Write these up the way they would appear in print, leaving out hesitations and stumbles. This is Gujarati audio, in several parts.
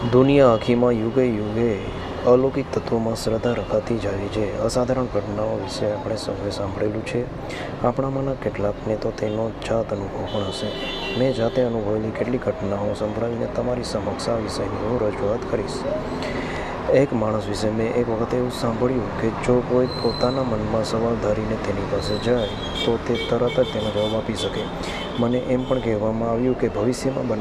દુનિયા આખીમાં યુગે યુગે અલૌકિક તત્વોમાં શ્રદ્ધા રખાતી જ આવી છે. અસાધારણ ઘટનાઓ વિશે આપણે સૌએ સાંભળેલું છે. આપણામાંના કેટલાકને તો તેનો જાત અનુભવ પણ હશે. મેં જાતે અનુભવેલી કેટલીક ઘટનાઓ સંભળાવીને તમારી સમક્ષ આ વિષયની હું રજૂઆત કરીશ. એક માણસ વિશે મેં એક વખત એવું સાંભળ્યું કે જો કોઈ પોતાના મનમાં સવાલ ધારીને તેની પાસે જાય તો તે તરત જ તેનો જવાબ આપી શકે. મને એમ પણ કહેવામાં આવ્યું કે ભવિષ્યમાં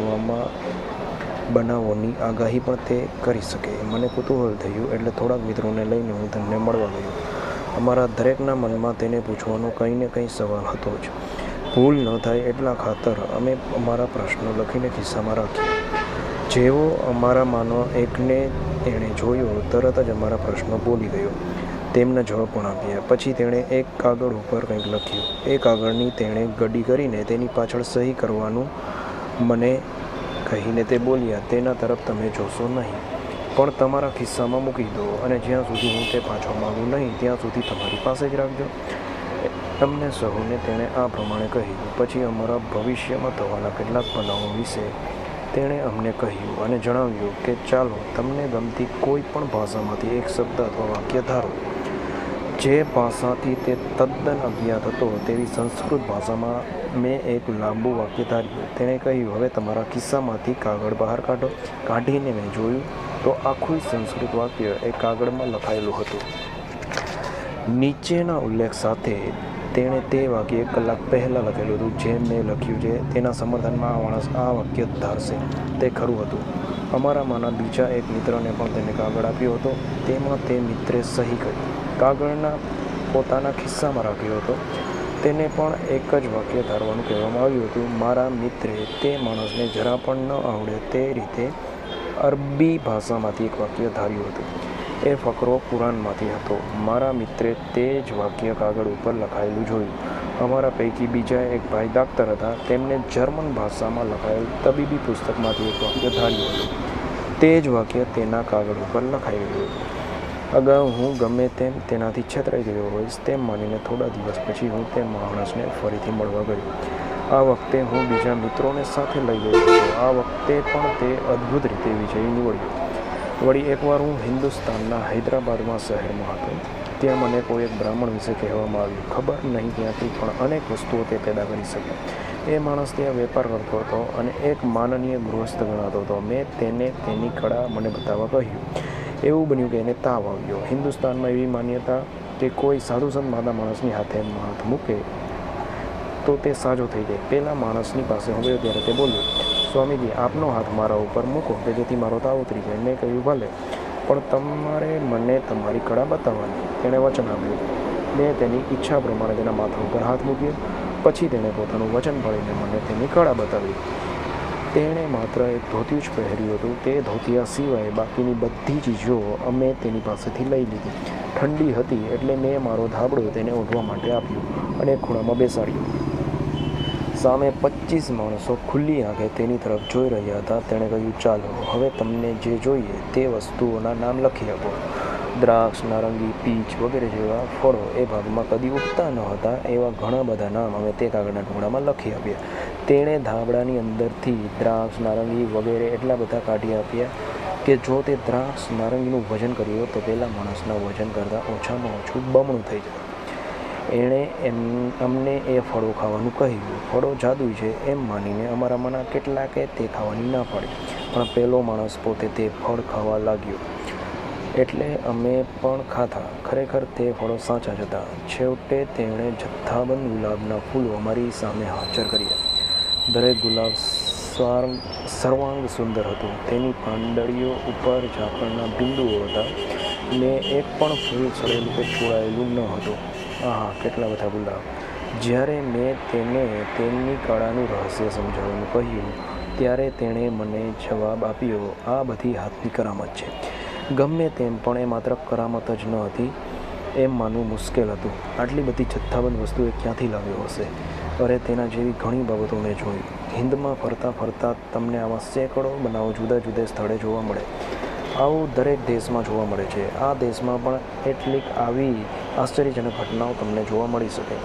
બનાવોની આગાહી પણ તે કરી શકે. મને કુતૂહલ થયું એટલે થોડાક મિત્રોને લઈને હું તેમને મળવા ગયો. અમારા દરેકના મનમાં તેને પૂછવાનો કંઈ ને કંઈ સવાલ હતો જ. ભૂલ ન થાય એટલા ખાતર અમે અમારા પ્રશ્નો લખીને ખિસ્સામાં રાખ્યા. જેવો અમારામાંનો એકને તેણે જોયો તરત જ અમારા પ્રશ્નો બોલી ગયો. તેમના જવાબ પણ આપ્યા. પછી તેણે એક કાગળ ઉપર કંઈક લખ્યું. એ કાગળની તેણે ગડી કરીને તેની પાછળ સહી કરવાનું મને કહીને તે બોલ્યા, તેના તરફ તમે જોશો નહીં, પણ તમારા ખિસ્સામાં મૂકી દો અને જ્યાં સુધી હું તે પાછો માગું નહીં ત્યાં સુધી તમારી પાસે જ રાખજો. તમને સહુને તેણે આ પ્રમાણે કહ્યું. પછી અમારા ભવિષ્યમાં થવાના કેટલાક બનાવો વિશે તેણે અમને કહ્યું અને જણાવ્યું કે ચાલો તમને ગમતી કોઈ પણ ભાષામાંથી એક શબ્દ અથવા વાક્ય ધારો. જે ભાષાથી તે તદ્દન અજ્ઞાત હતો તેવી સંસ્કૃત ભાષામાં મેં એક લાંબુ વાક્ય ધાર્યું. તેણે કહ્યું, હવે તમારા ખિસ્સામાંથી કાગળ બહાર કાઢો. કાઢીને મેં જોયું તો આખું સંસ્કૃત વાક્ય એ કાગળમાં લખાયેલું હતું. નીચેના ઉલ્લેખ સાથે તેણે તે વાક્ય 1 કલાક પહેલાં લખેલું હતું. જેમ મેં લખ્યું છે તેના સમર્થનમાં આ માણસ આ વાક્ય ધારશે. તે ખરું હતું. અમારામાંના બીજા એક મિત્રને પણ તેને કાગળ આપ્યો હતો. તેમાં તે મિત્રે સહી કરી. કાગળના પોતાના ખિસ્સામાં રાખ્યો હતો. તેને પણ એક જ વાક્ય ધારવાનું કહેવામાં આવ્યું હતું. મારા મિત્રે તે માણસને જરા પણ ન આવડે તે રીતે અરબી ભાષામાંથી એક વાક્ય ધાર્યું હતું. એ ફકરો કુરાનમાંથી હતો. મારા મિત્રે તે જ વાક્ય કાગળ ઉપર લખાયેલું જોયું. અમારા પૈકી બીજા એક ભાઈ દાક્તર હતા. તેમને જર્મન ભાષામાં લખાયેલ તબીબી પુસ્તકમાંથી એક વાક્ય ધાર્યું હતું. તે જ વાક્ય તેના કાગળ ઉપર લખાયેલું હતું. અગાઉ હું ગમે તેમ તેનાથી છેતરાઈ ગયો હોઈશ તેમ માનીને થોડા દિવસ પછી હું તે માણસને ફરીથી મળવા ગયો. આ વખતે હું બીજા મિત્રોને સાથે લઈ ગયો હતો. આ વખતે પણ તે અદ્ભુત રીતે વિજયી નીવડ્યો. વળી એકવાર હું હિન્દુસ્તાનના હૈદરાબાદમાં શહેરમાં હતો. ત્યાં મને કોઈ એક બ્રાહ્મણ વિશે કહેવામાં આવ્યું. ખબર નહીં ક્યાંથી પણ અનેક વસ્તુઓ તે પેદા કરી શકે. એ માણસ ત્યાં વેપાર કરતો હતો અને એક માનનીય ગૃહસ્થ ગણાતો હતો. મેં તેને તેની કળા મને બતાવવા કહ્યું. એવું બન્યું કે એને તાવ આવ્યો. હિન્દુસ્તાનમાં એવી માન્યતા કે કોઈ સાધુ સંત માદા માણસની હાથે હાથ મૂકે તો તે સાજો થઈ જાય. પેલા માણસની પાસે હું ગયો ત્યારે તે બોલ્યો, સ્વામીજી આપનો હાથ મારા ઉપર મૂકો કે જેથી મારો તાવ ઉતરી જાય. મેં કહ્યું ભલે, પણ તમારે મને તમારી કળા બતાવવાની. તેણે વચન આપ્યું. મેં તેની ઈચ્છા પ્રમાણે તેના માથા ઉપર હાથ મૂક્યો. પછી તેણે પોતાનું વચન પાળીને મને તેની કળા બતાવી. તેણે માત્ર એક ધોતિયું જ પહેર્યું હતું. તે ધોતિયા સિવાય બાકીની બધી ચીજો અમે તેની પાસેથી લઈ લીધી. ઠંડી હતી એટલે મેં મારો ધાબળો તેને ઓઢવા માટે આપ્યું અને એક ખૂણામાં બેસાડ્યો. સામે 25 માણસો ખુલ્લી આંખે તેની તરફ જોઈ રહ્યા હતા. તેણે કહ્યું, ચાલો હવે તમને જે જોઈએ તે વસ્તુઓના નામ લખી આપો. દ્રાક્ષ, નારંગી, પીચ વગેરે જેવા ફળો એ ભાગમાં કદી ઉગતા ન હતા એવા ઘણા બધા નામ અમે તે કાગળના ટુકડામાં લખી આપ્યા. તેણે ધાબળાની અંદરથી દ્રાક્ષ, નારંગી વગેરે એટલા બધા કાઢી આપ્યા કે જો તે દ્રાક્ષ, નારંગીનું વજન કર્યું તો પેલા માણસના વજન કરતાં ઓછામાં ઓછું બમણું થઈ જાય. એણે અમને એ ફળો ખાવાનું કહ્યું. ફળો જાદુઈ છે એમ માનીને અમારામાંના કેટલાકે તે ખાવાની ના પાડી, પણ પેલો માણસ પોતે તે ફળ ખાવા લાગ્યો એટલે અમે પણ ખાધા. ખરેખર તે ફળો સાચા જ હતા. છેવટે તેણે જથ્થાબંધ ગુલાબના ફૂલો અમારી સામે હાજર કર્યા. દરેક ગુલાબ સર્વાંગ સુંદર હતું. તેની પાંદડીઓ ઉપર ઝાકળના બિંદુઓ હતા. મેં એક પણ ફૂલ સડેલું કે છોડાયેલું ન હતું. આહા, કેટલા બધા ગુલાબ! જ્યારે મેં તેને તેની કળાનું રહસ્ય સમજાવવાનું કહ્યું ત્યારે તેણે મને જવાબ આપ્યો, આ બધી હાથની કરામત છે. ગમે તેમ પણ એ માત્ર કરામત જ ન હતી એમ માનવું મુશ્કેલ હતું. આટલી બધી જથ્થાબંધ વસ્તુ એ ક્યાંથી લાવ્યો હશે? અરે તેના જેવી ઘણી બાબતો મેં જોઈ. હિન્દમાં ફરતા ફરતા તમને આવા સેંકડો બનાવો જુદા જુદા સ્થળે જોવા મળે. આવું દરેક દેશમાં જોવા મળે છે. આ દેશમાં પણ એટલીક આવી આશ્ચર્યજનક ઘટનાઓ તમને જોવા મળી શકે.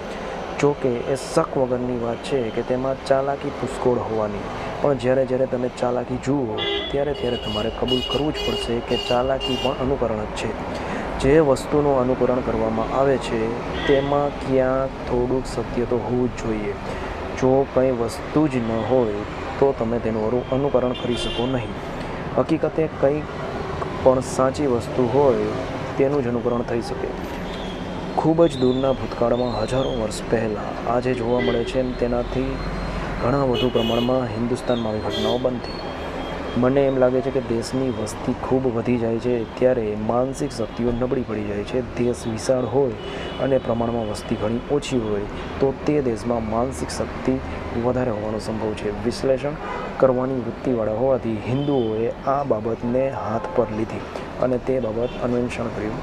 જો કે એ શક વગરની વાત છે કે તેમાં ચાલાકી પુષ્કળ હોવાની, પણ જ્યારે જ્યારે તમે ચાલાકી જુઓ ત્યારે તમારે કબૂલ કરવું જ પડશે કે ચાલાકી પણ અનુકરણ જ છે. જે વસ્તુનું અનુકરણ કરવામાં આવે છે તેમાં ક્યાંક થોડુંક સત્ય તો હોવું જ જોઈએ. જો કંઈ વસ્તુ જ ન હોય તો તમે તેનું અનુકરણ કરી શકો નહીં. હકીકતે કંઈક પણ સાચી વસ્તુ હોય તેનું જ અનુકરણ થઈ શકે. ખૂબ જ દૂરના ભૂતકાળમાં હજારો વર્ષ પહેલાં આજે જોવા મળે છે તેનાથી ઘણા વધુ પ્રમાણમાં હિન્દુસ્તાનમાં આવી ઘટનાઓ બનતી. મને એમ લાગે છે કે દેશની વસ્તી ખૂબ વધી જાય છે ત્યારે માનસિક શક્તિઓ નબળી પડી જાય છે. દેશ વિશાળ હોય અને પ્રમાણમાં વસ્તી ઘણી ઓછી હોય તો તે દેશમાં માનસિક શક્તિ વધારે હોવાનો સંભવ છે. વિશ્લેષણ કરવાની વૃત્તિવાળા હોવાથી હિન્દુઓએ આ બાબતને હાથ પર લીધી અને તે બાબત અન્વેષણ કર્યું.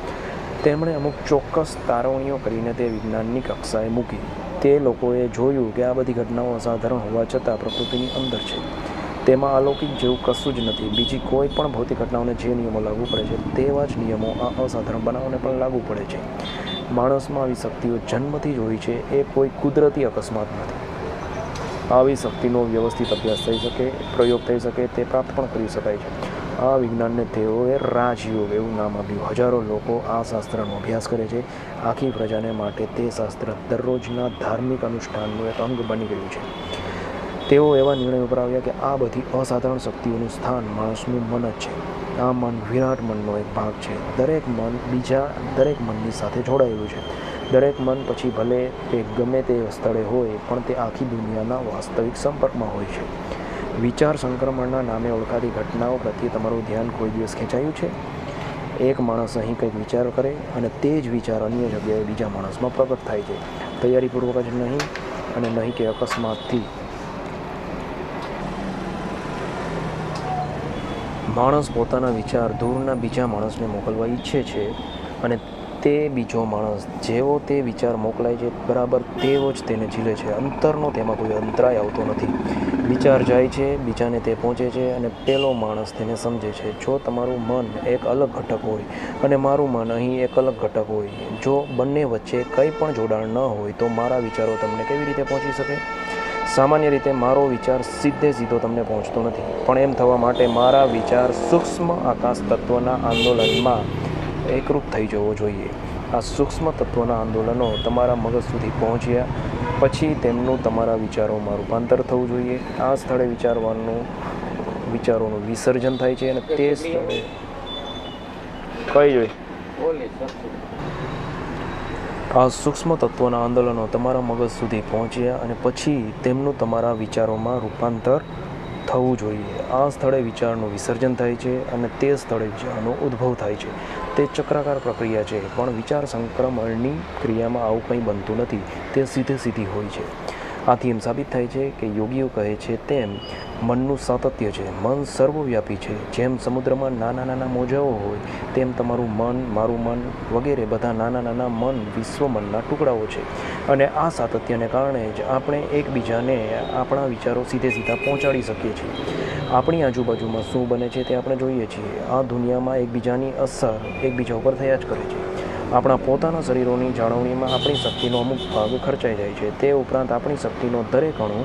તેમણે અમુક ચોક્કસ તારવણીઓ કરીને તે વિજ્ઞાનની કક્ષાએ મૂકી. તે લોકોએ જોયું કે આ બધી ઘટનાઓ અસાધારણ હોવા છતાં પ્રકૃતિની અંદર છે. તેમાં અલૌકિક જેવું કશું જ નથી. બીજી કોઈ પણ ભૌતિક ઘટનાઓને જે નિયમો લાગુ પડે છે તેવા જ નિયમો આ અસાધારણ બનાવોને પણ લાગુ પડે છે. માણસમાં આવી શક્તિઓ જન્મથી જ હોય છે. એ કોઈ કુદરતી અકસ્માત નથી. આવી શક્તિનો વ્યવસ્થિત અભ્યાસ થઈ શકે, પ્રયોગ થઈ શકે, તે પ્રાપ્ત પણ કરી શકાય છે. આ વિજ્ઞાનને તેઓએ રાજયોગ એવું નામ આપ્યું. હજારો લોકો આ શાસ્ત્રનો અભ્યાસ કરે છે. આખી પ્રજાને માટે તે શાસ્ત્ર દરરોજના ધાર્મિક અનુષ્ઠાનનું એક અંગ બની ગયું છે. તેઓ એવા નિર્ણયો પર આવ્યા કે આ બધી અસાધારણ શક્તિઓનું સ્થાન માણસનું મન જ છે. આ મન વિરાટ મનનો એક ભાગ છે. દરેક મન બીજા દરેક મનની સાથે જોડાયેલું છે. દરેક મન પછી ભલે તે ગમે તે સ્થળે હોય પણ તે આખી દુનિયાના વાસ્તવિક સંપર્કમાં હોય છે. વિચાર સંક્રમણના નામે ઓળખાતી ઘટનાઓ પ્રત્યે તમારું ધ્યાન કોઈ દિવસ ખેંચાયું છે? એક માણસ અહીં કંઈક વિચાર કરે અને તે જ વિચાર અન્ય જગ્યાએ બીજા માણસમાં પ્રગટ થાય છે. તૈયારીપૂર્વક જ નહીં અને નહીં કે અકસ્માતથી. માણસ પોતાના વિચાર દૂરના બીજા માણસને મોકલવા ઈચ્છે છે અને તે બીજો માણસ જેવો તે વિચાર મોકલાય છે બરાબર તેવો જ તેને ઝીલે છે. અંતરનો તેમાં કોઈ અંતરાય આવતો નથી. વિચાર જાય છે, બીજાને તે પહોંચે છે અને પેલો માણસ તેને સમજે છે. જો તમારું મન એક અલગ ઘટક હોય અને મારું મન અહીં એક અલગ ઘટક હોય, જો બંને વચ્ચે કંઈ પણ જોડાણ ન હોય તો મારા વિચારો તમને કેવી રીતે પહોંચી શકે? સામાન્ય રીતે મારો વિચાર સીધો તમને પહોંચતો નથી, પણ એમ થવા માટે મારા વિચાર સૂક્ષ્મ આકાશ તત્વના આંદોલનમાં એકરૂપ થઈ જવો જોઈએ. આ સૂક્ષ્મ તત્વના આંદોલનો તમારા મગજ સુધી પહોંચ્યા પછી તેમનું તમારા વિચારોમાં રૂપાંતર થવું જોઈએ. આ સ્થળે વિચારોનું વિસર્જન થાય છે અને તે સ્થળે કઈ જોઈએ આ સૂક્ષ્મ તત્વોના આંદોલનો તમારા મગજ સુધી પહોંચ્યા અને પછી તેમનું તમારા વિચારોમાં રૂપાંતર થવું જોઈએ. આ સ્થળે વિચારનું વિસર્જન થાય છે અને તે સ્થળે વિચારનો ઉદ્ભવ થાય છે. તે ચક્રાકાર પ્રક્રિયા છે, પણ વિચાર સંક્રમણની ક્રિયામાં આવું કંઈ બનતું નથી. તે સીધી હોય છે. આથી એમ સાબિત થાય છે કે યોગીઓ કહે છે તેમ મનનું સાતત્ય છે. મન સર્વવ્યાપી છે. જેમ સમુદ્રમાં નાના મોજાઓ હોય તેમ તમારું મન, મારું મન વગેરે બધા નાના મન વિશ્વમનના ટુકડાઓ છે. અને આ સાતત્યને કારણે જ આપણે એકબીજાને આપણા વિચારો સીધા પહોંચાડી શકીએ છીએ. આપણી આજુબાજુમાં શું બને છે તે આપણે જોઈએ છીએ. આ દુનિયામાં એકબીજાની અસર એકબીજા ઉપર થયા જ કરે છે. આપણા પોતાના શરીરોની જાળવણીમાં આપણી શક્તિનો અમુક ભાગ ખર્ચાઈ જાય છે. તે ઉપરાંત આપણી શક્તિનો દરેક અણુ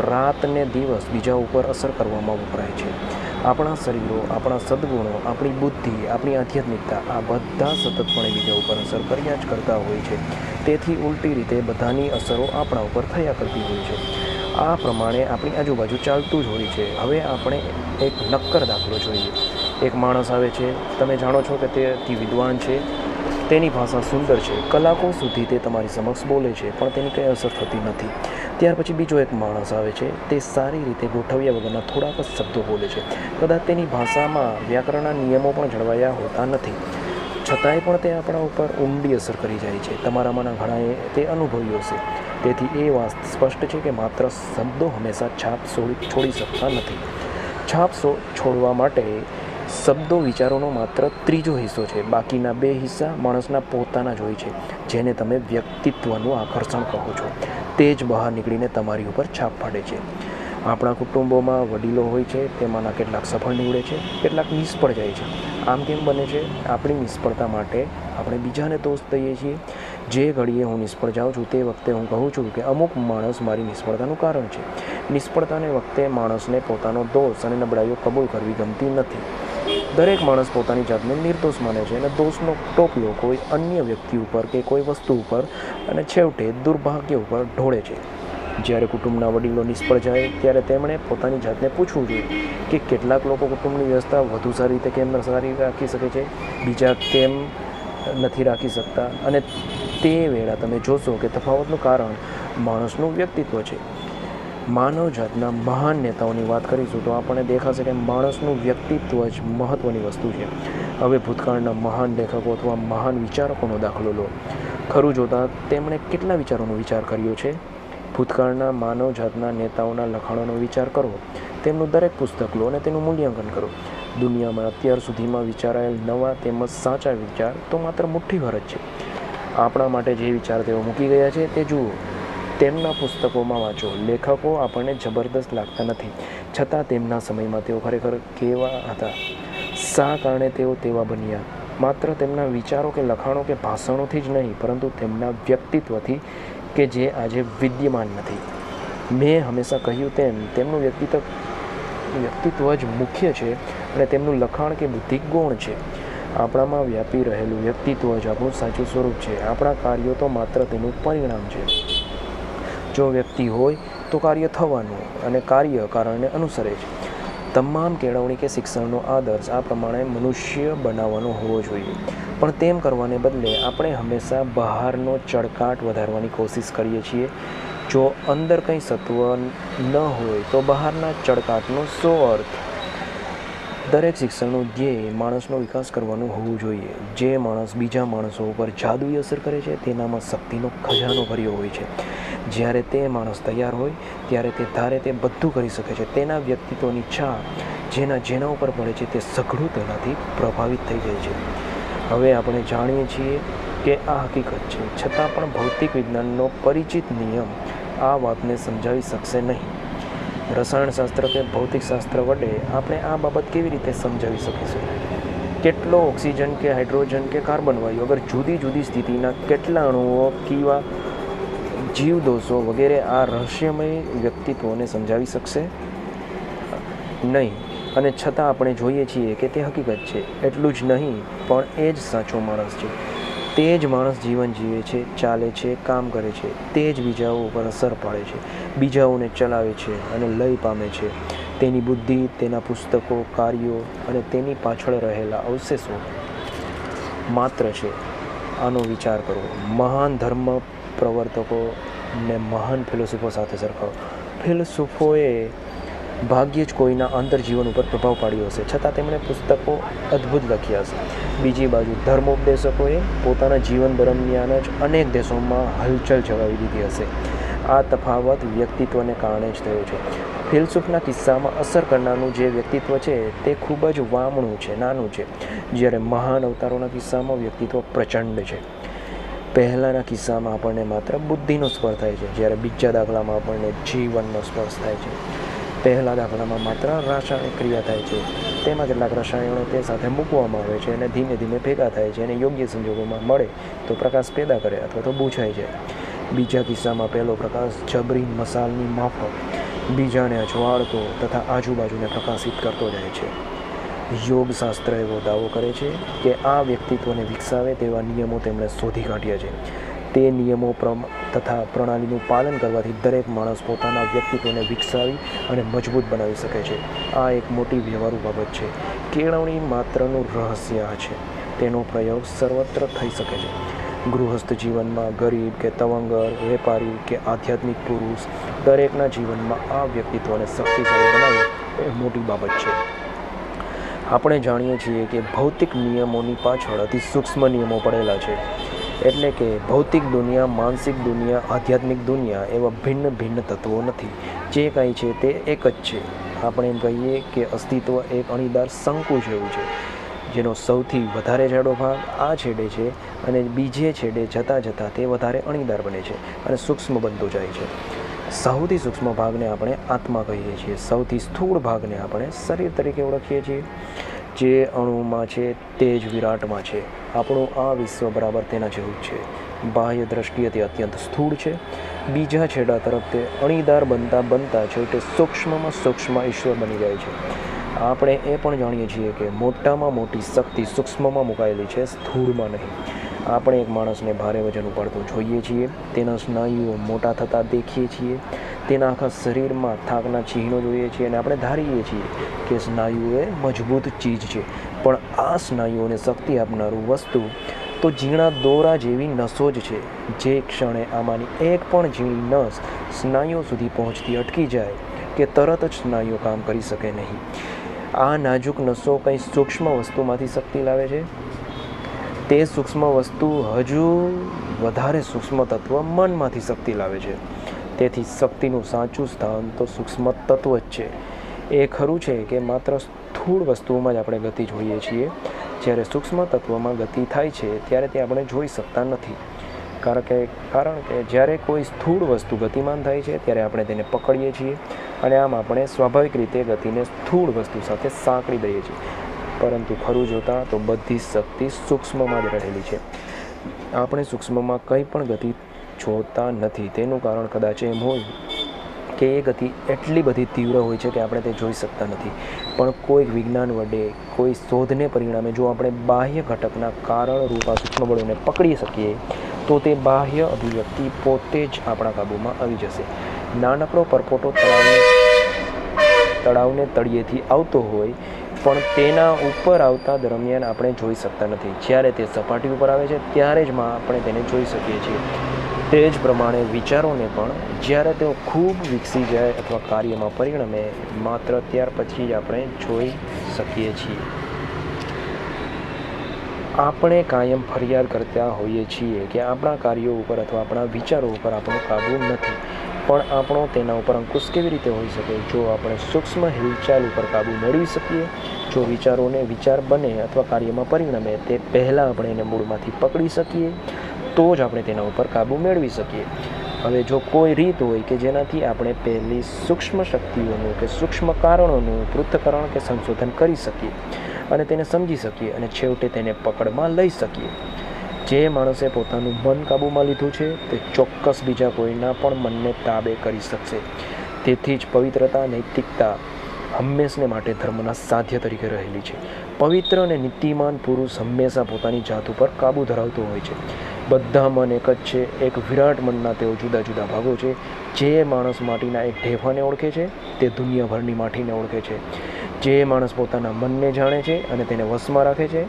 રાત ને દિવસ બીજા ઉપર અસર કરવામાં વપરાય છે. આપણા શરીરો, આપણા સદ્ગુણો, આપણી બુદ્ધિ, આપણી આધ્યાત્મિકતા આ બધા સતતપણે બીજા ઉપર અસર કર્યા જ કરતા હોય છે. તેથી ઉલટી રીતે બધાની અસરો આપણા ઉપર થયા કરતી હોય છે. આ પ્રમાણે આપણી આજુબાજુ ચાલતું જ હોય છે. હવે આપણે એક નક્કર દાખલો જોઈએ. એક માણસ આવે છે, તમે જાણો છો કે તે અતિ વિદ્વાન છે, તેની ભાષા સુંદર છે, કલાકો સુધી તે તમારી સમક્ષ બોલે છે પણ તેની કંઈ અસર થતી નથી. ત્યાર પછી બીજો એક માણસ આવે છે, તે સારી રીતે ગોઠવ્યા વગરના થોડાક જ શબ્દો બોલે છે. કદાચ તેની ભાષામાં વ્યાકરણના નિયમો પણ જળવાયા હોતા નથી, છતાંય પણ તે આપણા ઉપર ઊંડી અસર કરી જાય છે. તમારામાંના ઘણાએ તે અનુભવ્યું હશે. તેથી એ વાત સ્પષ્ટ છે કે માત્ર શબ્દો હંમેશા છાપ છોડી શકતા નથી. છાપ છોડવા માટે શબ્દો વિચારોનો માત્ર ત્રીજો હિસ્સો છે. બાકીના 2 હિસ્સા માણસના પોતાના જ હોય છે, જેને તમે વ્યક્તિત્વનું આકર્ષણ કહો છો. તે જ બહાર નીકળીને તમારી ઉપર છાપ પાડે છે. આપણા કુટુંબોમાં વડીલો હોય છે, તેમાંના કેટલાક સફળ નીવડે છે, કેટલાક નિષ્ફળ જાય છે. આમ કેમ બને છે? આપણી નિષ્ફળતા માટે આપણે બીજાને દોષ દઈએ છીએ. જે ઘડીએ હું નિષ્ફળ જાઉં છું તે વખતે હું કહું છું કે અમુક માણસ મારી નિષ્ફળતાનું કારણ છે. નિષ્ફળતાને વખતે માણસને પોતાનો દોષ અને નબળાઈઓ કબૂલ કરવી ગમતી નથી. દરેક માણસ પોતાની જાતને નિર્દોષ માને છે અને દોષનો ટોપલો કોઈ અન્ય વ્યક્તિ ઉપર કે કોઈ વસ્તુ ઉપર અને છેવટે દુર્ભાગ્ય ઉપર ઢોળે છે. જ્યારે કુટુંબના વડીલો નિષ્ફળ જાય ત્યારે તેમણે પોતાની જાતને પૂછવું જોઈએ કે કેટલાક લોકો કુટુંબની વ્યવસ્થા વધુ સારી રીતે કેમ સારી રાખી શકે છે, બીજા કેમ નથી રાખી શકતા. અને તે વેળા તમે જોશો કે તફાવતનું કારણ માણસનું વ્યક્તિત્વ છે. માનવ જાતના મહાન નેતાઓની વાત કરીશું તો આપણને દેખાશે કે માણસનું વ્યક્તિત્વ જ મહત્ત્વની વસ્તુ છે. હવે ભૂતકાળના મહાન લેખકો અથવા મહાન વિચારકોનો દાખલો લો. ખરું જોતાં તેમણે કેટલા વિચારોનો વિચાર કર્યો છે? ભૂતકાળના માનવ જાતના નેતાઓના લખાણોનો વિચાર કરો, તેમનું દરેક પુસ્તક લો અને તેનું મૂલ્યાંકન કરો. દુનિયામાં અત્યાર સુધીમાં વિચારાયેલ નવા તેમજ સાચા વિચાર તો માત્ર મુઠ્ઠીભર જ છે. આપણા માટે જે વિચાર તેઓ મૂકી ગયા છે તે જુઓ, તેમના પુસ્તકોમાં વાંચો. લેખકો આપણને જબરદસ્ત લાગતા નથી, છતાં તેમના સમયમાં તેઓ ખરેખર કેવા હતા, શા કારણે તેઓ તેવા બન્યા? માત્ર તેમના વિચારો કે લખાણો કે ભાષણોથી જ નહીં, પરંતુ તેમના વ્યક્તિત્વથી કે જે આજે વિદ્યમાન નથી. મેં હંમેશા કહ્યું તેમ તેમનું વ્યક્તિત્વ જ મુખ્ય છે અને તેમનું લખાણ કે બુદ્ધિ ગૌણ છે. આપણામાં વ્યાપી રહેલું વ્યક્તિત્વ જ આપણું સાચું સ્વરૂપ છે. આપણા કાર્યો તો માત્ર તેનું પરિણામ છે. જો વ્યક્તિ હોય તો કાર્ય થવાનું અને કાર્ય કારણને અનુસરે છે. તમામ કેળવણી કે શિક્ષણનો આદર્શ આ પ્રમાણે મનુષ્ય બનાવવાનો હોવો જોઈએ. પણ તેમ કરવાને બદલે આપણે હંમેશા બહારનો ચળકાટ વધારવાની કોશિશ કરીએ છીએ. જો અંદર કંઈ સત્વ ન હોય તો બહારના ચળકાટનો શો અર્થ? દરેક શિક્ષણનું ધ્યેય માણસનો વિકાસ કરવાનું હોવું જોઈએ. જે માણસ બીજા માણસો ઉપર જાદુઈ અસર કરે છે તેનામાં શક્તિનો ખજાનો ભર્યો હોય છે. જ્યારે તે માણસ તૈયાર હોય ત્યારે તે ધારે તે બધું કરી શકે છે. તેના વ્યક્તિત્વની છાપ જેના ઉપર પડે છે તે સઘળું તેનાથી પ્રભાવિત થઈ જાય છે. હવે આપણે જાણીએ છીએ કે આ હકીકત છે, છતાં પણ ભૌતિક વિજ્ઞાનનો પરિચિત નિયમ આ વાતને સમજાવી શકશે નહીં. રસાયણશાસ્ત્ર કે ભૌતિકશાસ્ત્ર વડે આપણે આ બાબત કેવી રીતે સમજાવી શકીશું? કેટલો ઓક્સિજન કે હાઇડ્રોજન કે કાર્બન વાયુ અગર જુદી જુદી સ્થિતિના કેટલા અણુઓ કેવા જીવદોષો વગેરે આ રહસ્યમય વ્યક્તિત્વને સમજાવી શકશે નહીં. અને છતાં આપણે જોઈએ છીએ કે તે હકીકત છે. એટલું જ નહીં, પણ એ જ સાચો માણસ છે. તે જ માણસ જીવન જીવે છે, ચાલે છે, કામ કરે છે. તે જ બીજાઓ ઉપર અસર પાડે છે, બીજાઓને ચલાવે છે અને લય પામે છે. તેની બુદ્ધિ, તેના પુસ્તકો, કાર્યો અને તેની પાછળ રહેલા અવશેષો માત્ર છે. આનો વિચાર કરો. મહાન ધર્મ પ્રવર્તકો ને મહાન ફિલોસોફો સાથે સરખાવો. ફિલોસોફોએ ભાગ્યે જ કોઈના આંતરજીવન ઉપર પ્રભાવ પાડ્યો હશે, છતાં તેમણે પુસ્તકો અદ્ભુત લખ્યા હશે. બીજી બાજુ ધર્મોપદેશકોએ પોતાના જીવન દરમિયાન જ અનેક દેશોમાં હલચલ જગાવી દીધી હશે. આ તફાવત વ્યક્તિત્વને કારણે જ થયો છે. ફિલસૂફના કિસ્સામાં અસર કરનારનું જે વ્યક્તિત્વ છે તે ખૂબ જ વામણું છે, નાનું છે, જ્યારે મહાન અવતારોના કિસ્સામાં વ્યક્તિત્વ પ્રચંડ છે. પહેલાંના કિસ્સામાં આપણને માત્ર બુદ્ધિનો સ્પર્શ થાય છે, જ્યારે બીજા દાખલામાં આપણને જીવનનો સ્પર્શ થાય છે. પહેલા દાખલામાં માત્ર રાસાયણિક ક્રિયા થાય છે, તેમાં કેટલાક રસાયણો તે સાથે મૂકવામાં આવે છે અને ધીમે ધીમે ભેગા થાય છે અને યોગ્ય સંજોગોમાં મળે તો પ્રકાશ પેદા કરે અથવા તો બુઝાઈ જાય. બીજા કિસ્સામાં પહેલો પ્રકાશ જબરી મસાલની માફક બીજાને અજવાળતો તથા આજુબાજુને પ્રકાશિત કરતો જાય છે. યોગશાસ્ત્ર એવો દાવો કરે છે કે આ વ્યક્તિત્વને વિકસાવે તેવા નિયમો તેમણે શોધી કાઢ્યા છે. તે નિયમો તથા પ્રણાલીનું પાલન કરવાથી દરેક માણસ પોતાના વ્યક્તિત્વને વિકસાવી અને મજબૂત બનાવી શકે છે. આ એક મોટી વ્યવહારુ બાબત છે. કેળવણી માત્રનું રહસ્ય આ છે. તેનો પ્રયોગ સર્વત્ર થઈ શકે છે. ગૃહસ્થ જીવનમાં, ગરીબ કે તવંગર, વેપારી કે આધ્યાત્મિક પુરુષ, દરેકના જીવનમાં આ વ્યક્તિત્વને શક્તિશાળી બનાવવું એ મોટી બાબત છે. આપણે જાણીએ છીએ કે ભૌતિક નિયમોની પાછળ અતિ સૂક્ષ્મ નિયમો પડેલા છે. એટલે કે ભૌતિક દુનિયા, માનસિક દુનિયા, આધ્યાત્મિક દુનિયા એવા ભિન્ન ભિન્ન તત્વો નથી. જે કાંઈ છે તે એક જ છે. આપણે એમ કહીએ કે અસ્તિત્વ એક અણીદાર શંકુ જેવું છે, જેનો સૌથી વધારે જાડો ભાગ આ છેડે છે અને બીજે છેડે જતાં જતાં તે વધારે અણીદાર બને છે અને સૂક્ષ્મ બનતો જાય છે. સૌથી સૂક્ષ્મ ભાગને આપણે આત્મા કહીએ છીએ, સૌથી સ્થૂળ ભાગને આપણે શરીર તરીકે ઓળખીએ છીએ. જે અણુમાં છે તે જ વિરાટમાં છે. આપણું આ વિશ્વ બરાબર તેના જેવું જ છે. બાહ્ય દ્રષ્ટિએ તે અત્યંત સ્થૂળ છે. બીજા છેડા તરફ તે અણીદાર બનતા બનતા છેવટે સૂક્ષ્મમાં સૂક્ષ્મ ઈશ્વર બની જાય છે. આપણે એ પણ જાણીએ છીએ કે મોટામાં મોટી શક્તિ સૂક્ષ્મમાં મુકાયેલી છે, સ્થૂળમાં નહીં. આપણે એક માણસને ભારે વજન ઉપાડતો જોઈએ છીએ, તેના સ્નાયુઓ મોટા થતા દેખીએ છીએ, તેના આખા શરીરમાં થાકના ચિહ્નો જોઈએ છીએ અને આપણે ધારીએ છીએ કે સ્નાયુઓ એ મજબૂત ચીજ છે. પણ આ સ્નાયુઓને શક્તિ આપનારું વસ્તુ તો ઝીણા દોરા જેવી નસો જ છે. જે ક્ષણે આમાંની એક પણ ઝીણી નસ સ્નાયુઓ સુધી પહોંચતી અટકી જાય કે તરત જ સ્નાયુઓ કામ કરી શકે નહીં. આ નાજુક નસો કંઈ સૂક્ષ્મ વસ્તુમાંથી શક્તિ લાવે છે. તે સૂક્ષ્મ વસ્તુ હજુ વધારે સૂક્ષ્મ તત્વ મનમાંથી શક્તિ લાવે છે. તેથી શક્તિનું સાચું સ્થાન તો સૂક્ષ્મ તત્વ જ છે. એ ખરું છે કે માત્ર સ્થૂળ વસ્તુઓમાં જ આપણે ગતિ જોઈએ છીએ. જ્યારે સૂક્ષ્મ તત્વમાં ગતિ થાય છે ત્યારે તે આપણે જોઈ શકતા નથી. કારણ કે જ્યારે કોઈ સ્થૂળ વસ્તુ ગતિમાન થાય છે ત્યારે આપણે તેને પકડીએ છીએ અને આમ આપણે સ્વાભાવિક રીતે ગતિને સ્થૂળ વસ્તુ સાથે સાંકળી દઈએ છીએ. પરંતુ ખરું જોતાં તો બધી શક્તિ સૂક્ષ્મમાં જ રહેલી છે. આપણે સૂક્ષ્મમાં કંઈ પણ ગતિ જોતા નથી. તેનું કારણ કદાચ એમ હોય કે એ ગતિ એટલી બધી તીવ્ર હોય છે કે આપણે તે જોઈ શકતા નથી. પણ કોઈક વિજ્ઞાન વડે કોઈ શોધને પરિણામે જો આપણે બાહ્ય ઘટકના કારણ રૂપા સૂક્ષ્મ બળોને પકડી શકીએ તો તે બાહ્ય અભિવ્યક્તિ પોતે જ આપણા કાબૂમાં આવી જશે. નાનકડો પરપોટો તળાવને તળિયેથી આવતો હોય પણ તેના ઉપર આવતા દરમિયાન આપણે જોઈ શકતા નથી. જ્યારે તે સપાટી ઉપર આવે છે ત્યારે જ આપણે તેને જોઈ શકીએ છીએ. તે જ પ્રમાણે વિચારોને પણ જ્યારે તેઓ ખૂબ વિકસી જાય અથવા કાર્યમાં પરિણમે માત્ર ત્યાર પછી જ આપણે જોઈ શકીએ છીએ. આપણે કાયમ ફરિયાદ કરતા હોઈએ છીએ કે આપણા કાર્યો ઉપર અથવા આપણા વિચારો ઉપર આપણો કાબૂ નથી. પણ આપણો તેના ઉપર અંકુશ કેવી રીતે હોઈ શકે? જો આપણે સૂક્ષ્મ હિલચાલ ઉપર કાબૂ મેળવી શકીએ, જો વિચારોને વિચાર બને અથવા કાર્યમાં પરિણમે તે પહેલાં આપણે એને મૂળમાંથી પકડી શકીએ તો જ આપણે તેના ઉપર કાબૂ મેળવી શકીએ. હવે જો કોઈ રીત હોય કે જેનાથી આપણે પહેલી સૂક્ષ્મ શક્તિઓનું કે સૂક્ષ્મ કારણોનું પૃથ્થકરણ કે સંશોધન કરી શકીએ અને તેને સમજી શકીએ અને છેવટે તેને પકડમાં લઈ શકીએ. જે માણસે પોતાનું મન કાબૂમાં લીધું છે તે ચોક્કસ બીજા કોઈના પણ મનને તાબે કરી શકશે. તેથી જ પવિત્રતા, નૈતિકતા હંમેશને માટે ધર્મના સાધ્ય તરીકે રહેલી છે. પવિત્ર અને નીતિમાન પુરુષ હંમેશા પોતાની જાત ઉપર કાબૂ ધરાવતો હોય છે. બધા મન એક જ છે. એક વિરાટ મનના તેઓ જુદા જુદા ભાગો છે. જે માણસ માટીના એક ઢેફાને ઓળખે છે તે દુનિયાભરની માટીને ઓળખે છે. જે માણસ પોતાના મનને જાણે છે અને તેને વશમાં રાખે છે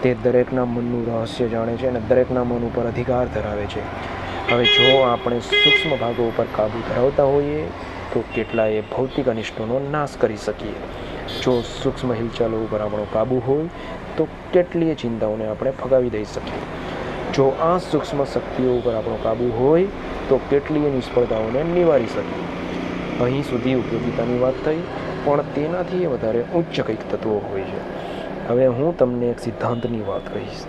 તે દરેકના મનનું રહસ્ય જાણે છે અને દરેકના મન ઉપર અધિકાર ધરાવે છે. હવે જો આપણે સૂક્ષ્મ ભાગો ઉપર કાબૂ ધરાવતા હોઈએ તો કેટલાય ભૌતિક અનિષ્ટોનો નાશ કરી શકીએ. જો સૂક્ષ્મ હિલચાલો ઉપર આપણો કાબૂ હોય તો કેટલીય ચિંતાઓને આપણે ફગાવી દઈ શકીએ. જો આ સૂક્ષ્મ શક્તિઓ ઉપર આપણો કાબૂ હોય તો કેટલીય નિષ્ફળતાઓને નિવારી શકીએ. અહીં સુધી ઉપયોગિતાની વાત થઈ, પણ તેનાથી વધારે ઉચ્ચ કંઈક તત્વો હોય છે. હવે હું તમને એક સિદ્ધાંતની વાત કહીશ.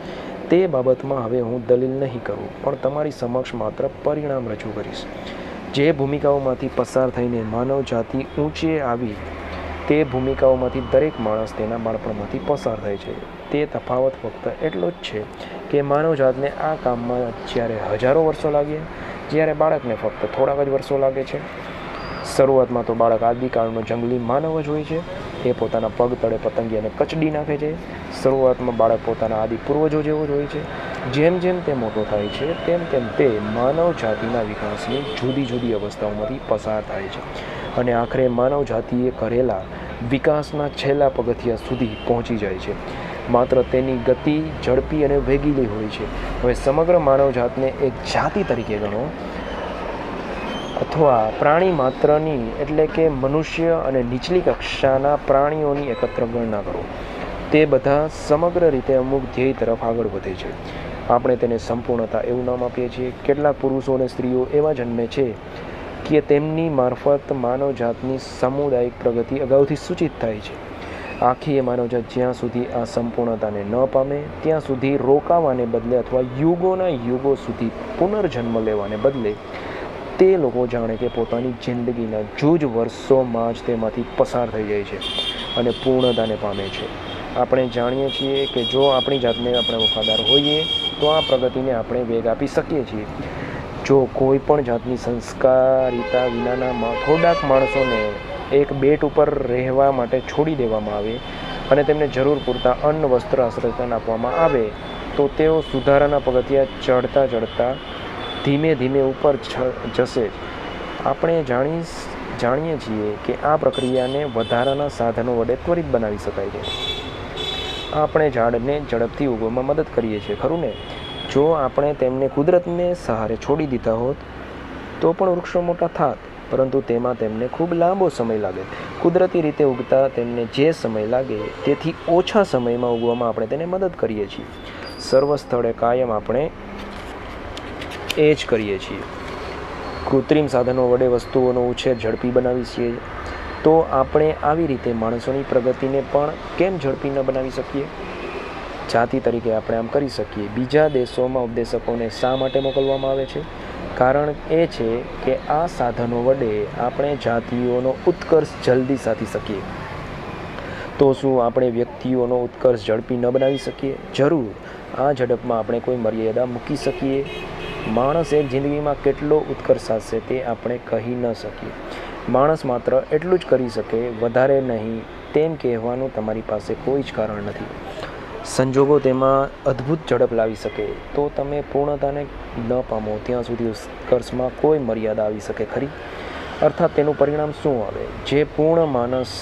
તે બાબતમાં હવે હું દલીલ નહીં કરું, પણ તમારી સમક્ષ માત્ર પરિણામ રજૂ કરીશ. જે ભૂમિકાઓમાંથી પસાર થઈને માનવ જાતિ ઊંચે આવી તે ભૂમિકાઓમાંથી દરેક માણસ તેના બાળપણમાંથી પસાર થાય છે. તે તફાવત ફક્ત એટલો જ છે કે માનવ જાતને આ કામમાં જ્યારે હજારો વર્ષો લાગે, જ્યારે બાળકને ફક્ત થોડાક જ વર્ષો લાગે છે. શરૂઆતમાં તો બાળક આદિકાળનો જંગલી માનવ જ હોય છે. તે પોતાના પગ તળે પતંગિયાને કચડી નાખે છે. શરૂઆતમાં બાળક પોતાના આદિ પૂર્વજો જેવો જ હોય છે. જેમ જેમ તે મોટો થાય છે તેમ તેમ તે માનવ જાતિના વિકાસની જુદી જુદી અવસ્થાઓમાંથી પસાર થાય છે અને આખરે માનવ જાતિએ કરેલા વિકાસના છેલ્લા પગથિયા સુધી પહોંચી જાય છે. માત્ર તેની ગતિ ઝડપી અને વેગીલી હોય છે. હવે સમગ્ર માનવ જાતને એક જાતિ તરીકે ગણો અથવા પ્રાણી માત્રની એટલે કે મનુષ્ય અને નીચલી કક્ષાના પ્રાણીઓની એકત્ર ગણના કરો. તે બધા સમગ્ર રીતે અમુક ધ્યેય તરફ આગળ વધે છે. આપણે તેને સંપૂર્ણતા એવું નામ આપીએ છીએ. કેટલાક પુરુષો અને સ્ત્રીઓ એવા જન્મે છે કે તેમની મારફત માનવ જાતની સામુદાયિક પ્રગતિ અગાઉથી સૂચિત થાય છે. આખી એ માનવજાત જ્યાં સુધી આ સંપૂર્ણતાને ન પામે ત્યાં સુધી રોકાવાને બદલે અથવા યુગોના યુગો સુધી પુનર્જન્મ લેવાને બદલે તે લોકો જાણે કે પોતાની જિંદગીના જૂજ વર્ષોમાં જ તેમાંથી પસાર થઈ જાય છે અને પૂર્ણતાને પામે છે. આપણે જાણીએ છીએ કે જો આપણી જાતને આપણે વફાદાર હોઈએ તો આ પ્રગતિને આપણે વેગ આપી શકીએ છીએ. જો કોઈ પણ જાતની સંસ્કારિતા વિનાના થોડાક માણસોને એક બેટ ઉપર રહેવા માટે છોડી દેવામાં આવે અને તેમને જરૂર પૂરતા અન્ન, વસ્ત્ર, આશ્રયસ્થાન આપવામાં આવે તો તેઓ સુધારાના પગથિયાં ચડતા ધીમે ધીમે ઉપર જશે. આપણે જાણીએ છીએ કે આ પ્રક્રિયાને વધારાના સાધનો વડે ત્વરિત બનાવી શકાય છે. આપણે ઝાડને ઝડપથી ઉગવામાં મદદ કરીએ છીએ, ખરું ને? જો આપણે તેમને કુદરતને સહારે છોડી દીધા હોત તો પણ વૃક્ષો મોટા થાત, પરંતુ તેમાં તેમને ખૂબ લાંબો સમય લાગે. કુદરતી રીતે ઉગતા તેમને જે સમય લાગે તેથી ઓછા સમયમાં ઉગવામાં આપણે તેને મદદ કરીએ છીએ. સર્વ સ્થળે કાયમ આપણે એ જ કરીએ છીએ. કૃત્રિમ સાધનો વડે વસ્તુઓનો ઉછેર ઝડપી બનાવીએ છીએ, તો આપણે આવી રીતે માણસોની પ્રગતિને પણ કેમ ઝડપી ન બનાવી શકીએ? જાતિ તરીકે આપણે આમ કરી શકીએ. બીજા દેશોમાં ઉપદેશકોને શા માટે મોકલવામાં આવે છે? કારણ એ છે કે આ સાધનો વડે આપણે જાતિઓનો ઉત્કર્ષ જલ્દી સાધી શકીએ. તો શું આપણે વ્યક્તિઓનો ઉત્કર્ષ ઝડપી ન બનાવી શકીએ? જરૂર. આ ઝડપમાં આપણે કોઈ મર્યાદા મૂકી શકીએ? માણસ એક જિંદગીમાં કેટલો ઉત્કર્ષ સાધશે તે આપણે કહી ન શકીએ. માણસ માત્ર એટલું જ કરી શકે, વધારે નહીં તેમ કહેવાનું તમારી પાસે કોઈ જ કારણ નથી. સંજોગો તેમાં અદ્ભુત ઝડપ લાવી શકે તો તમે પૂર્ણતાને ન પામો ત્યાં સુધી ઉત્કર્ષમાં કોઈ મર્યાદા આવી શકે ખરી? અર્થાત તેનું પરિણામ શું આવે? જે પૂર્ણ માનસ,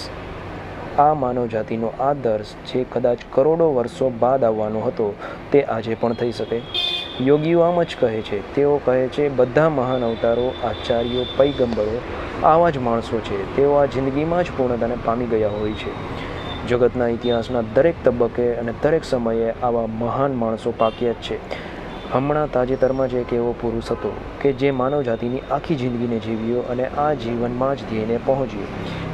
આ માનવ જાતિનો આદર્શ જે કદાચ કરોડો વર્ષો બાદ આવવાનો હતો તે આજે પણ થઈ શકે. યોગીઓ આમ જ કહે છે. તેઓ કહે છે બધા મહાન અવતારો, આચાર્યો, પૈગંબરો આવા જ માણસો છે. તેઓ આ જિંદગીમાં જ પૂર્ણતાને પામી ગયા હોય છે. જગતના ઇતિહાસના દરેક તબક્કે અને દરેક સમયે આવા મહાન માણસો પાક્યા જ છે. હમણાં તાજેતરમાં જ એક એવો પુરુષ હતો કે જે માનવ જાતિની આખી જિંદગીને જીવ્યો અને આ જીવનમાં જ ધ્યેયને પહોંચ્યો.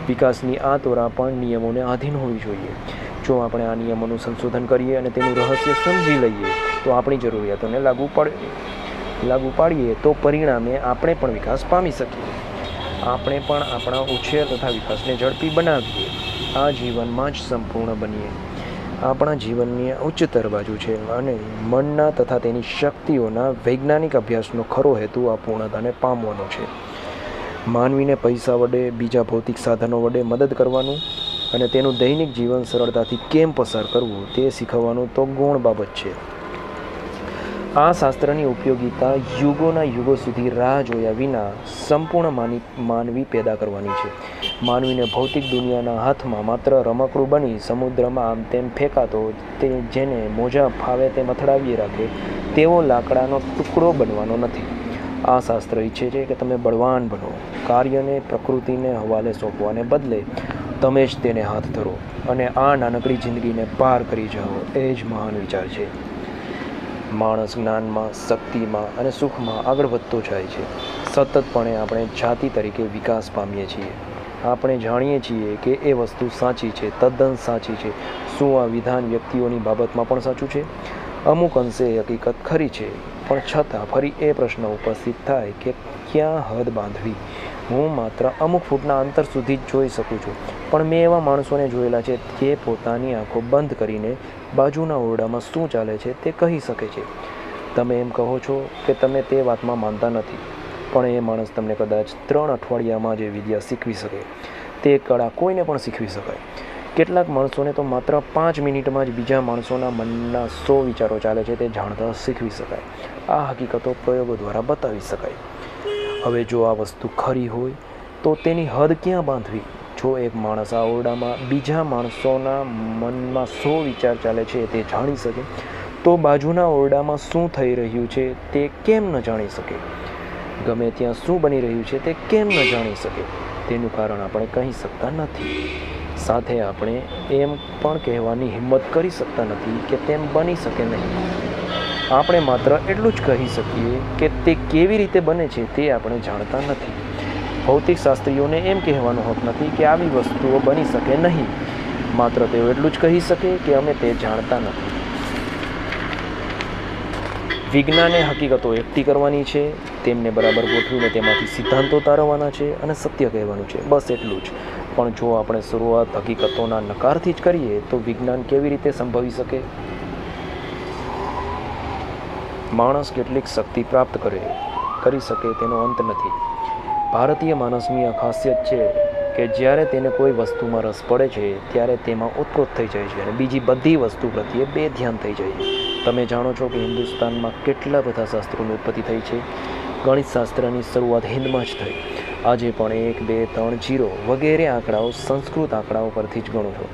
વિકાસની આ તોરા પણ નિયમોને આધીન હોવી જોઈએ. જો આપણે આ નિયમોનું સંશોધન કરીએ અને તેનું રહસ્ય સમજી લઈએ તો આપણી જરૂરિયાતોને લાગુ પાડીએ તો પરિણામે આપણે પણ વિકાસ પામી શકીએ. આપણે પણ આપણા ઉછેર તથા વિકાસને ઝડપી બનાવીએ. આ જીવનમાં જ સંપૂર્ણ બનીએ. આપણા જીવનની ઉચ્ચતર બાજુ છે અને મનના તથા તેની શક્તિઓના વૈજ્ઞાનિક અભ્યાસનો ખરો હેતુ આ પૂર્ણતાને પામવાનો છે. માનવીને પૈસા વડે, બીજા ભૌતિક સાધનો વડે મદદ કરવાનું અને તેનું દૈનિક જીવન સરળતાથી કેમ પસાર કરવું તે શીખવવાનું તો ગૌણ બાબત છે. આ શાસ્ત્રની ઉપયોગિતા યુગોના યુગો સુધી રાહ જોયા વિના સંપૂર્ણ માનવી પેદા કરવાની છે. માનવીને ભૌતિક દુનિયાના હાથમાં માત્ર રમકડું બની સમુદ્રમાં આમ તેમ ફેંકાતો, તે જેને મોજા ફાવે તે મથડાવી રાખે તેવો લાકડાનો ટુકડો બનવાનો નથી. આ શાસ્ત્ર ઈચ્છે છે કે તમે બળવાન બનો. કાર્યને પ્રકૃતિને હવાલે સોંપવાને બદલે તમે જ તેને હાથ ધરો અને આ નાનકડી જિંદગીને પાર કરી જાઓ. એ જ મહાન વિચાર છે. માણસ જ્ઞાનમાં, શક્તિમાં અને સુખમાં આગળ વધતો જાય છે. સતતપણે આપણે જાતિ તરીકે વિકાસ પામીએ છીએ. આપણે જાણીએ છીએ કે એ વસ્તુ સાચી છે, તદ્દન સાચી છે. શું આ વિધાન વ્યક્તિઓની બાબતમાં પણ સાચું છે? અમુક અંશે હકીકત ખરી છે, પણ છતાં ફરી એ પ્રશ્ન ઉપસ્થિત થાય કે ક્યાં હદ બાંધવી? હું માત્ર અમુક ફૂટના અંતર સુધી જ જોઈ શકું છું, પણ મેં એવા માણસોને જોયેલા છે જે પોતાની આંખો બંધ કરીને બાજુના ઓરડામાં શું ચાલે છે તે કહી શકે છે. તમે એમ કહો છો કે તમે તે વાતમાં માનતા નથી, પણ એ માણસ તમને કદાચ 3 અઠવાડિયામાં જ એ વિદ્યા શીખવી શકે. તે કળા કોઈને પણ શીખવી શકાય. કેટલાક માણસોને તો માત્ર 5 મિનિટમાં જ બીજા માણસોના મનના 100 વિચારો ચાલે છે તે જાણતા શીખવી શકાય. આ હકીકતો પ્રયોગો દ્વારા બતાવી શકાય. હવે જો આ વસ્તુ ખરી હોય તો તેની હદ ક્યાં બાંધવી? જો એક માણસ આ ઓરડામાં બીજા માણસોના મનમાં 100 વિચાર ચાલે છે તે જાણી શકે, તો બાજુના ઓરડામાં શું થઈ રહ્યું છે તે કેમ ન જાણી શકે? ગમે ત્યાં શું બની રહ્યું છે તે કેમ ન જાણી શકે? તેનું કારણ આપણે કહી શકતા નથી. સાથે આપણે એમ પણ કહેવાની હિંમત કરી શકતા નથી કે તેમ બની શકે નહીં. આપણે માત્ર એટલું જ કહી શકીએ કે તે કેવી રીતે બને છે તે આપણે જાણતા નથી. ભૌતિક શાસ્ત્રીઓને એમ કહેવાનો હક નથી કે આવી વસ્તુઓ બની શકે નહીં. માત્ર તેઓ એટલું જ કહી શકે કે અમે તે જાણતા નથી. વિજ્ઞાને હકીકતો એકઠી કરવાની છે, તેમને બરાબર ગોઠવીને તેમાંથી સિદ્ધાંતો તારવવાના છે અને સત્ય કહેવાનું છે, બસ એટલું જ. પણ જો આપણે શરૂઆત હકીકતોના નકારથી જ કરીએ તો વિજ્ઞાન કેવી રીતે સંભવી શકે? માણસ કેટલીક શક્તિ પ્રાપ્ત કરી શકે તેનો અંત નથી. ભારતીય માણસની આ ખાસિયત છે કે જ્યારે તેને કોઈ વસ્તુમાં રસ પડે છે ત્યારે તેમાં ઓતપ્રોત થઈ જાય છે અને બીજી બધી વસ્તુ પ્રત્યે બેધ્યાન થઈ જાય છે. તમે જાણો છો કે હિન્દુસ્તાનમાં કેટલા બધા શાસ્ત્રોની ઉત્પત્તિ થઈ છે. ગણિતશાસ્ત્રની શરૂઆત હિન્દમાં જ થઈ. આજે પણ 1, 2, 3, 0 વગેરે આંકડાઓ સંસ્કૃત આંકડાઓ પરથી જ ગણો છો.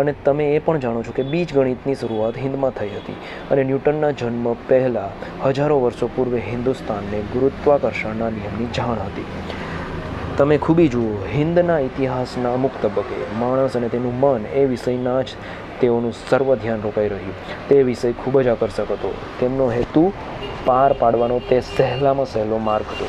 અને તમે એ પણ જાણો છો કે બીજગણિતની શરૂઆત હિન્દમાં થઈ હતી અને ન્યૂટનના જન્મ પહેલાં હજારો વર્ષો પૂર્વે હિન્દુસ્તાનને ગુરુત્વાકર્ષણના નિયમની જાણ હતી. તમે ખૂબી જુઓ, હિન્દના ઇતિહાસના અમુક તબક્કે માણસ અને તેનું મન એ વિષયના જ તેઓનું સર્વ ધ્યાન રોકાઈ રહ્યું. તે વિષય ખૂબ જ આકર્ષક હતો. તેમનો હેતુ પાર પાડવાનો તે સહેલામાં સહેલો માર્ગ હતો.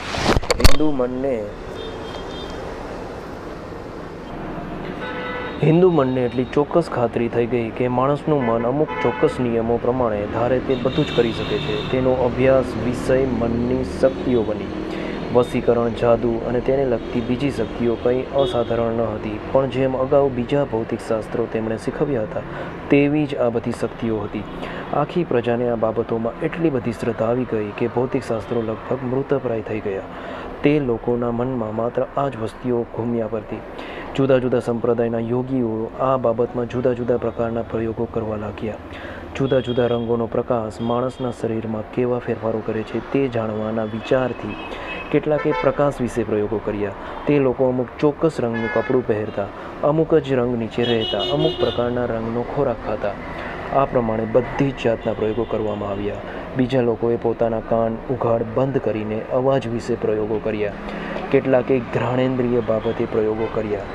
હિન્દુ મનને એટલી ચોક્કસ ખાતરી થઈ ગઈ કે માણસનું મન અમુક ચોક્કસ નિયમો પ્રમાણે ધારે તે બધું જ કરી શકે છે. તેનો અભ્યાસ વિષય મનની શક્તિઓ બની. વશીકરણ, જાદુ અને તેને લગતી બીજી શક્તિઓ કંઈ અસાધારણ ન હતી, પણ જેમ અગાઉ બીજા ભૌતિક શાસ્ત્રો તેમણે શીખવ્યા હતા તેવી જ આ બધી શક્તિઓ હતી. આખી પ્રજાને આ બાબતોમાં એટલી બધી શ્રદ્ધા આવી ગઈ કે ભૌતિક શાસ્ત્રો લગભગ મૃતપ્રાય થઈ ગયા. તે લોકોના મનમાં માત્ર આ જ વસ્તુઓ ઘૂમ્યા કરતી. જુદા જુદા સંપ્રદાયના યોગીઓ આ બાબતમાં જુદા જુદા પ્રકારના પ્રયોગો કરવા લાગ્યા. જુદા જુદા રંગોનો પ્રકાશ માણસના શરીરમાં કેવા ફેરફારો કરે છે તે જાણવાના વિચારથી કેટલાકે પ્રકાશ વિશે પ્રયોગો કર્યા. તે લોકો અમુક ચોક્કસ રંગનું કપડું પહેરતા, અમુક જ રંગ નીચે રહેતા, અમુક પ્રકારના રંગનો ખોરાક ખાતા. આ પ્રમાણે બધી જ જાતના પ્રયોગો કરવામાં આવ્યા. બીજા લોકોએ પોતાના કાન ઉઘાડ બંધ કરીને અવાજ વિશે પ્રયોગો કર્યા. કેટલાકે ઘ્રાણેન્દ્રિય બાબતે પ્રયોગો કર્યા.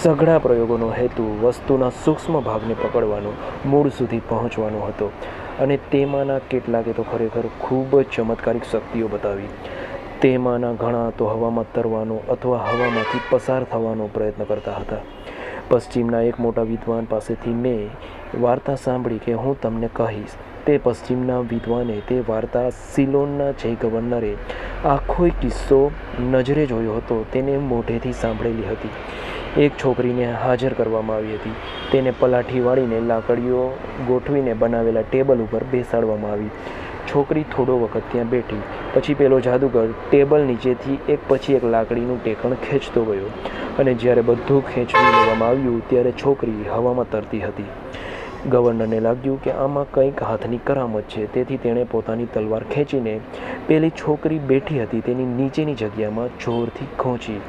સઘળા પ્રયોગોનો હેતુ વસ્તુના સૂક્ષ્મ ભાગને પકડવાનો, મૂળ સુધી પહોંચવાનો હતો. અને તેમાંના કેટલાકે તો ખરેખર ખૂબ જ ચમત્કારિક શક્તિઓ બતાવી. તેમાંના ઘણા તો હવામાં તરવાનો અથવા હવામાંથી પસાર થવાનો પ્રયત્ન કરતા હતા. પશ્ચિમના એક મોટા વિદ્વાન પાસેથી મેં વાર્તા સાંભળી કે હું તમને કહીશ. તે પશ્ચિમના વિદ્વાને તે વાર્તા સિલોનના જય ગવર્નરે આખો કિસ્સો નજરે જોયો હતો તેને મોઢેથી સાંભળેલી હતી. એક છોકરીને હાજર કરવામાં આવી હતી. તેને પલાઠી વાળીને લાકડીઓ ગોઠવીને બનાવેલા ટેબલ ઉપર બેસાડવામાં આવી. છોકરી થોડો વખત ત્યાં બેઠી. પછી પેલો જાદુગર ટેબલ નીચેથી એક પછી એક લાકડીનું ટેકણ ખેંચતો ગયો અને જ્યારે બધું ખેંચવી લેવામાં આવ્યું ત્યારે છોકરી હવામાં તરતી હતી. ગવર્નરને લાગ્યું કે આમાં કંઈક હાથની કરામત છે, તેથી તેણે પોતાની તલવાર ખેંચીને પેલી છોકરી બેઠી હતી તેની નીચેની જગ્યામાં જોરથી ખોંચી.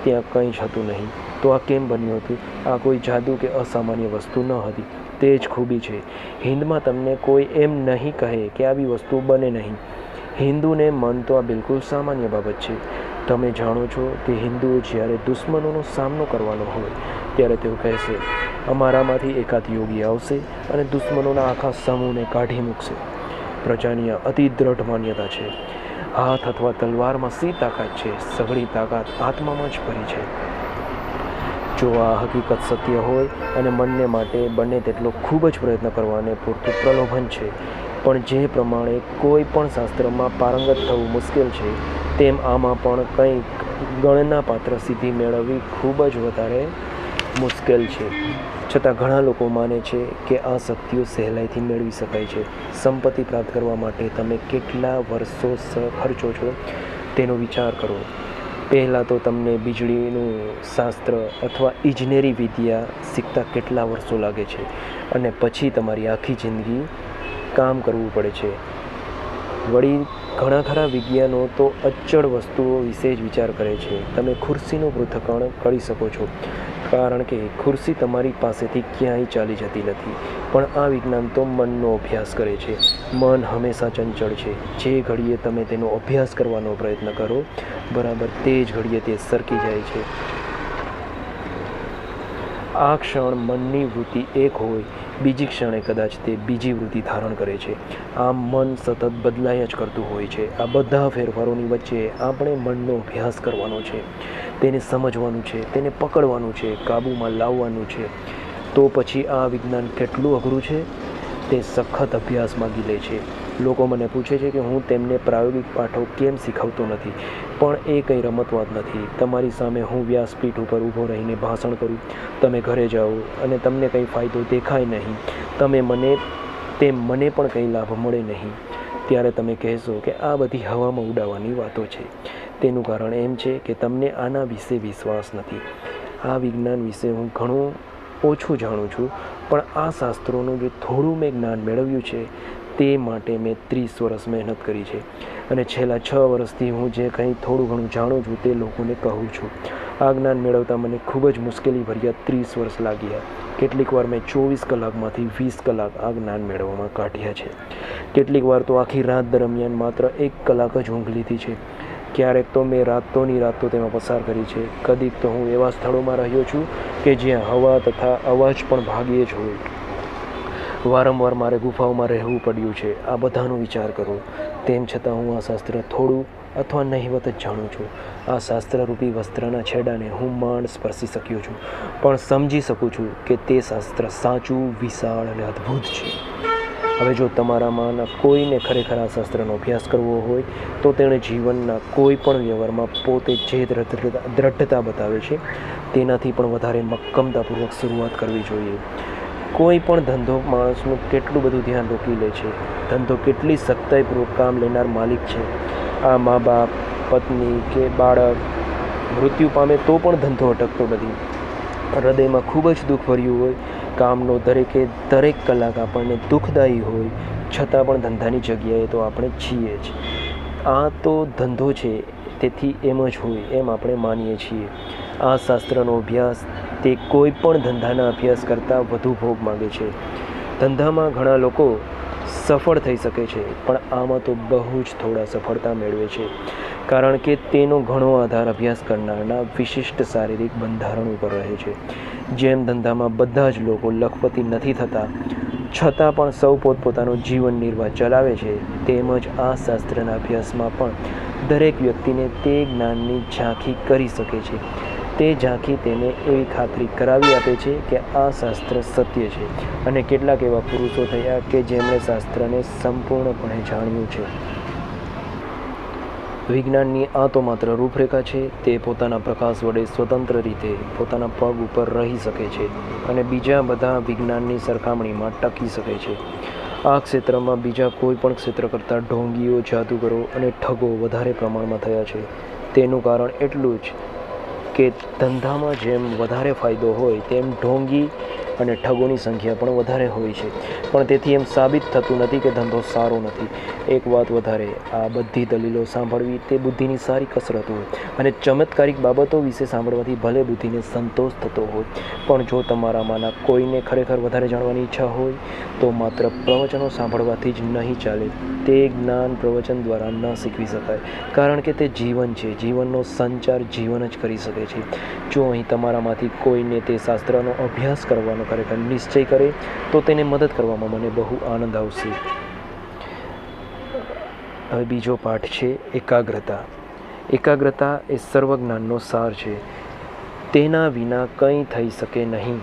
ત્યાં કંઈ જ હતું નહીં. તો આ કેમ બન્યું હતું? આ કોઈ જાદુ કે અસામાન્ય વસ્તુ ન હતી. તે જ ખૂબી છે. હિન્દમાં તમને કોઈ એમ નહીં કહે કે આવી વસ્તુ બને નહીં. હિન્દુને મન તો આ બિલકુલ સામાન્ય બાબત છે. તમે જાણો છો કે હિન્દુઓ જ્યારે દુશ્મનોનો સામનો કરવાનો હોય ત્યારે તેઓ કહેશે, અમારામાંથી એકાદ યોગી આવશે અને દુશ્મનોના આખા સમૂહને કાઢી મૂકશે. પ્રજાની આ અતિ દ્રઢ માન્યતા છે. હાથ અથવા તલવારમાં સી તાકાત છે, સઘળી તાકાત આત્મામાં જ ભરી છે. જો આ હકીકત સત્ય હોય અને મનને માટે બને તેટલો ખૂબ જ પ્રયત્ન કરવાને પૂરતું પ્રલોભન છે, પણ જે પ્રમાણે કોઈ પણ શાસ્ત્રમાં પારંગત થવું મુશ્કેલ છે, તેમ આમાં પણ કંઈક ગણના પાત્ર સિદ્ધિ મેળવવી ખૂબ જ વધારે મુશ્કેલ છે. છતાં ઘણા લોકો માને છે કે આ શક્તિઓ સહેલાઈથી મેળવી શકાય છે. સંપત્તિ પ્રાપ્ત કરવા માટે તમે કેટલા વર્ષો ખર્ચો છો તેનો વિચાર કરો. પહેલાં તો તમને વીજળીનું શાસ્ત્ર અથવા ઇજનેરી વિદ્યા શીખતા કેટલા વર્ષો લાગે છે અને પછી તમારી આખી જિંદગી કામ કરવું પડે છે. વળી ઘણા ખરા વિજ્ઞાનો તો અચળ વસ્તુઓ વિશે જ વિચાર કરે છે. તમે ખુરશીનું પૃથ્થકરણ કરી શકો છો કારણ કે ખુરશી તમારી પાસેથી ક્યાંય ચાલી જતી નથી. પણ આ વિજ્ઞાન તો મનનો અભ્યાસ કરે છે. મન હંમેશા ચંચળ છે. જે ઘડીએ તમે તેનો અભ્યાસ કરવાનો પ્રયત્ન કરો, બરાબર તે જ ઘડીએ તે સરકી જાય છે. આ ક્ષણ મનની વૃત્તિ એક હોય, બીજી ક્ષણે કદાચ તે બીજી વૃત્તિ ધારણ કરે છે. આમ મન સતત બદલાયા જ કરતું હોય છે. આ બધા ફેરફારોની વચ્ચે આપણે મનનો અભ્યાસ કરવાનો છે, તેને સમજવાનું છે, તેને પકડવાનું છે, કાબૂમાં લાવવાનું છે. તો પછી આ વિજ્ઞાન કેટલું અઘરું છે? તે સખત અભ્યાસ માગી લે છે. લોકો મને પૂછે છે કે હું તેમને પ્રાયોગિક પાઠો કેમ શીખવતો નથી, પણ એ કંઈ રમતવાત નથી. તમારી સામે હું વ્યાસપીઠ ઉપર ઊભો રહીને ભાષણ કરું, તમે ઘરે જાઓ અને તમને કંઈ ફાયદો દેખાય નહીં, મને પણ કંઈ લાભ મળે નહીં, ત્યારે તમે કહેશો કે આ બધી હવામાં ઉડાવવાની વાતો છે. તેનું કારણ એમ છે કે તમને આના વિશે વિશ્વાસ નથી. આ વિજ્ઞાન વિશે હું ઘણું ઓછું જાણું છું, પણ આ શાસ્ત્રોનું જે થોડું મેં જ્ઞાન મેળવ્યું છે તે માટે મેં 30 વર્ષ મહેનત કરી છે અને છેલ્લા 6 વર્ષથી હું જે કંઈ થોડું ઘણું જાણું છું તે લોકોને કહું છું. આ જ્ઞાન મેળવતા મને ખૂબ જ મુશ્કેલીભર્યા 30 વર્ષ લાગ્યા. કેટલીક વાર મેં 24 કલાકમાંથી 20 કલાક આ જ્ઞાન મેળવવામાં કાઢ્યા છે. કેટલીક વાર તો આખી રાત દરમિયાન માત્ર 1 કલાક જ ઊંઘ લીધી છે. ક્યારેક તો મેં રાતોની રાતો તેમાં પસાર કરી છે. કદીક તો હું એવા સ્થળોમાં રહ્યો છું કે જ્યાં હવા તથા અવાજ પણ ભાગ્યે જ હોય. વારંવાર મારે ગુફાઓમાં રહેવું પડ્યું છે. આ બધાનો વિચાર કરો. તેમ છતાં હું આ શાસ્ત્ર થોડું અથવા નહિવત જ જાણું છું. આ શાસ્ત્રરૂપી વસ્ત્રના છેડાને હું માંડ સ્પર્શી શક્યો છું, પણ સમજી શકું છું કે તે શાસ્ત્ર સાચું, વિશાળ અને અદ્ભુત છે. હવે જો તમારામાંના કોઈને ખરેખર આ શાસ્ત્રનો અભ્યાસ કરવો હોય તો તેણે જીવનના કોઈ પણ વ્યવહારમાં પોતે જે દ્રઢતા બતાવે છે તેનાથી પણ વધારે મક્કમતાપૂર્વક શરૂઆત કરવી જોઈએ. કોઈ પણ ધંધો માણસનું કેટલું બધું ધ્યાન રોકી લે છે. ધંધો કેટલી સખ્તાઈપૂર્વક કામ લેનાર માલિક છે. આ મા બાપ, પત્ની કે બાળક મૃત્યુ પામે તો પણ ધંધો અટકતો નથી. હૃદયમાં ખૂબ જ દુઃખ ભર્યું હોય, કામનો દરેક કલાક આપણને દુઃખદાયી હોય, છતાં પણ ધંધાની જગ્યાએ તો આપણે છીએ જ. આ તો ધંધો છે, તેથી એમ જ હોય એમ આપણે માનીએ છીએ. આ શાસ્ત્રનો અભ્યાસ તે કોઈ પણ ધંધાના અભ્યાસ કરતાં વધુ ભોગ માગે છે. ધંધામાં ઘણા લોકો સફળ થઈ શકે છે, પણ આમાં તો બહુ જ થોડા સફળતા મેળવે છે, કારણ કે તેનો ઘણો આધાર અભ્યાસ કરનારના વિશિષ્ટ શારીરિક બંધારણ ઉપર રહે છે. જેમ ધંધામાં બધા જ લોકો લખપતિ નથી થતા, છતાં પણ સૌ પોતપોતાનું જીવન નિર્વાહ ચલાવે છે, તેમજ આ શાસ્ત્રના અભ્યાસમાં પણ દરેક વ્યક્તિને તે જ્ઞાનની ઝાંખી કરી શકે છે. તે ઝાંખી તેને એવી ખાતરી કરાવી આપે છે કે આ શાસ્ત્ર સત્ય છે. અને કેટલાક એવા પુરુષો થયા કે જેમણે શાસ્ત્રને સંપૂર્ણપણે જાણ્યું છે. વિજ્ઞાનની આ તો માત્ર રૂપરેખા છે. તે પોતાના પ્રકાશ વડે સ્વતંત્ર રીતે પોતાના પગ ઉપર રહી શકે છે અને બીજા બધા વિજ્ઞાનની સરખામણીમાં ટકી શકે છે. આ ક્ષેત્રમાં બીજા કોઈ પણ ક્ષેત્ર કરતાં ઢોંગીઓ, જાદુગરો અને ઠગો વધારે પ્રમાણમાં થયા છે. તેનું કારણ એટલું જ કે ધંધામાં જેમ વધારે ફાયદો હોય તેમ ઢોંગી અને ઠગોની સંખ્યા પણ વધારે હોય છે. પણ તેથી એમ સાબિત થતું નથી કે ધંધો સારો નથી. એક વાત વધારે, આ બધી દલીલો સાંભળવી તે બુદ્ધિની સારી કસરત હોય અને ચમત્કારિક બાબતો વિશે સાંભળવાથી ભલે બુદ્ધિને સંતોષ થતો હોય, પણ જો તમારામાંના કોઈને ખરેખર વધારે જાણવાની ઈચ્છા હોય તો માત્ર પ્રવચનો સાંભળવાથી જ નહીં ચાલે. તે જ્ઞાન પ્રવચન દ્વારા ન શીખવી શકાય, કારણ કે તે જીવન છે. જીવનનો સંચાર જીવન જ કરી શકે છે. જો અહીં તમારામાંથી કોઈને તે શાસ્ત્રનો અભ્યાસ કરવાનો ખરેખર નિશ્ચય કરે તો તેને મદદ કરવામાં મને બહુ આનંદ આવશે. હવે બીજો પાઠ છે એકાગ્રતા. એકાગ્રતા એ સર્વજ્ઞાનનો સાર છે. તેના વિના કંઈ થઈ શકે નહીં.